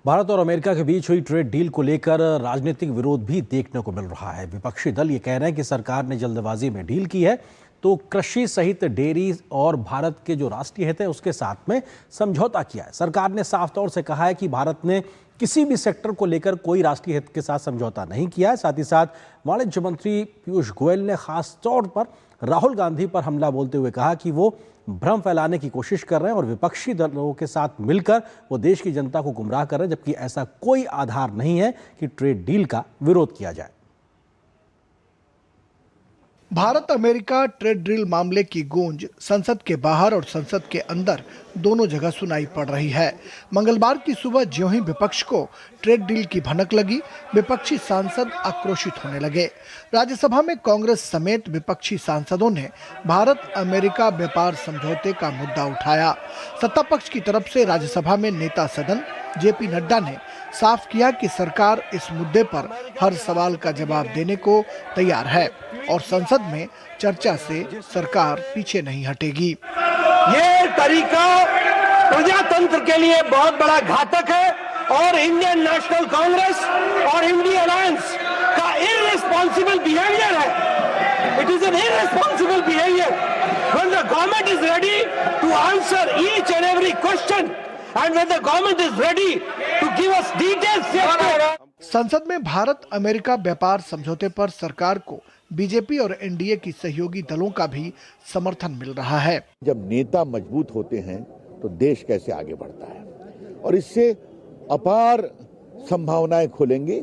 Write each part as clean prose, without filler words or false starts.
भारत और अमेरिका के बीच हुई ट्रेड डील को लेकर राजनीतिक विरोध भी देखने को मिल रहा है। विपक्षी दल ये कह रहे हैं कि सरकार ने जल्दबाजी में डील की है तो कृषि सहित डेयरी और भारत के जो राष्ट्रीय हित है उसके साथ में समझौता किया है। सरकार ने साफ तौर से कहा है कि भारत ने किसी भी सेक्टर को लेकर कोई राष्ट्रीय हित के साथ समझौता नहीं किया है। साथ ही साथ वाणिज्य मंत्री पीयूष गोयल ने खास तौर पर राहुल गांधी पर हमला बोलते हुए कहा कि वो भ्रम फैलाने की कोशिश कर रहे हैं और विपक्षी दलों के साथ मिलकर वो देश की जनता को गुमराह कर रहे हैं, जबकि ऐसा कोई आधार नहीं है कि ट्रेड डील का विरोध किया जाए। भारत अमेरिका ट्रेड डील मामले की गूंज संसद के बाहर और संसद के अंदर दोनों जगह सुनाई पड़ रही है। मंगलवार की सुबह ज्यों ही विपक्ष को ट्रेड डील की भनक लगी, विपक्षी सांसद आक्रोशित होने लगे। राज्यसभा में कांग्रेस समेत विपक्षी सांसदों ने भारत अमेरिका व्यापार समझौते का मुद्दा उठाया। सत्ता पक्ष की तरफ से राज्यसभा में नेता सदन जेपी नड्डा ने साफ किया कि सरकार इस मुद्दे पर हर सवाल का जवाब देने को तैयार है और संसद में चर्चा से सरकार पीछे नहीं हटेगी। ये तरीका प्रजातंत्र के लिए बहुत बड़ा घातक है और इंडियन नेशनल कांग्रेस और इंडिया अलायंस का इररिस्पांसिबल बिहेवियर है। It is an irresponsible behaviour when the government is ready to answer each and every question and when the government is ready to give us details। संसद में Bharat America व्यापार समझौते पर सरकार को BJP और एनडीए की सहयोगी दलों का भी समर्थन मिल रहा है। जब नेता मजबूत होते हैं तो देश कैसे आगे बढ़ता है और इससे अपार संभावनाएं खुलेंगी।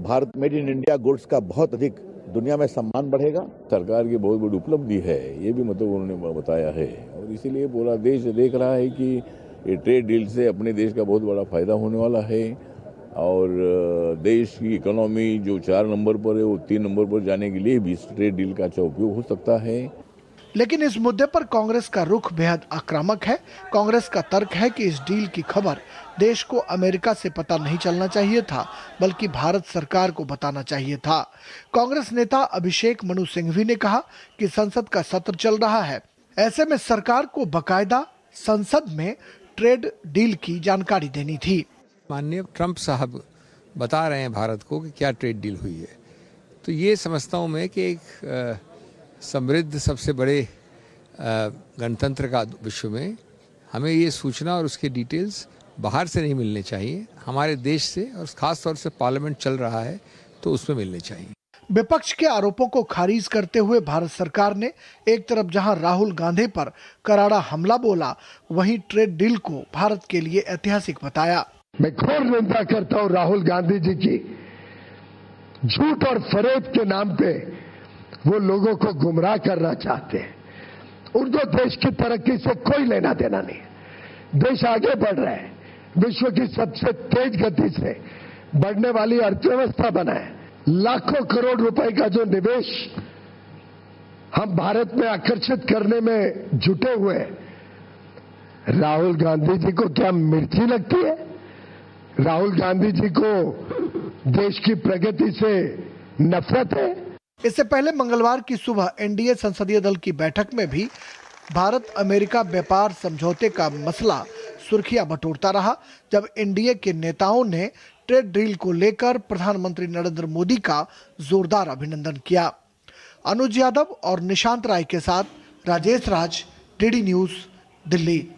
Bharat made in India goods का बहुत अधिक दुनिया में सम्मान बढ़ेगा। सरकार की बहुत बड़ी उपलब्धि है, ये भी मतलब उन्होंने बताया है और इसीलिए पूरा देश देख रहा है कि ये ट्रेड डील से अपने देश का बहुत बड़ा फायदा होने वाला है और देश की इकोनॉमी जो 4 नंबर पर है वो 3 नंबर पर जाने के लिए भी इस ट्रेड डील का अच्छा उपयोग हो सकता है। लेकिन इस मुद्दे पर कांग्रेस का रुख बेहद आक्रामक है। कांग्रेस का तर्क है कि इस डील की खबर देश को अमेरिका से पता नहीं चलना चाहिए था, बल्कि भारत सरकार को बताना चाहिए था। कांग्रेस नेता अभिषेक मनु सिंघवी ने कहा कि संसद का सत्र चल रहा है, ऐसे में सरकार को बाकायदा संसद में ट्रेड डील की जानकारी देनी थी। माननीय ट्रंप साहब बता रहे हैं भारत को कि क्या ट्रेड डील हुई है, तो ये समझता हूँ मैं कि एक समृद्ध सबसे बड़े गणतंत्र का विश्व में हमें ये सूचना और उसके डिटेल्स बाहर से नहीं मिलने चाहिए, हमारे देश से और खास तौर से पार्लियामेंट चल रहा है तो उसमें मिलने चाहिए। विपक्ष के आरोपों को खारिज करते हुए भारत सरकार ने एक तरफ जहां राहुल गांधी पर करारा हमला बोला, वहीं ट्रेड डील को भारत के लिए ऐतिहासिक बताया। मैं घोर निंदा करता हूं राहुल गांधी जी की। झूठ और फरेब के नाम पे वो लोगों को गुमराह करना चाहते हैं। उनको देश की तरक्की से कोई लेना देना नहीं। देश आगे बढ़ रहा है, विश्व की सबसे तेज गति से बढ़ने वाली अर्थव्यवस्था बना है। लाखों करोड़ रुपए का जो निवेश हम भारत में आकर्षित करने में जुटे हुए हैं। राहुल गांधी जी को क्या मिर्ची लगती है? राहुल गांधी जी को देश की प्रगति से नफरत है। इससे पहले मंगलवार की सुबह एनडीए संसदीय दल की बैठक में भी भारत अमेरिका व्यापार समझौते का मसला सुर्खियां बटोरता रहा, जब एनडीए के नेताओं ने ट्रेड डील को लेकर प्रधानमंत्री नरेंद्र मोदी का जोरदार अभिनंदन किया। अनुज यादव और निशांत राय के साथ राजेश राज, डीडी न्यूज, दिल्ली।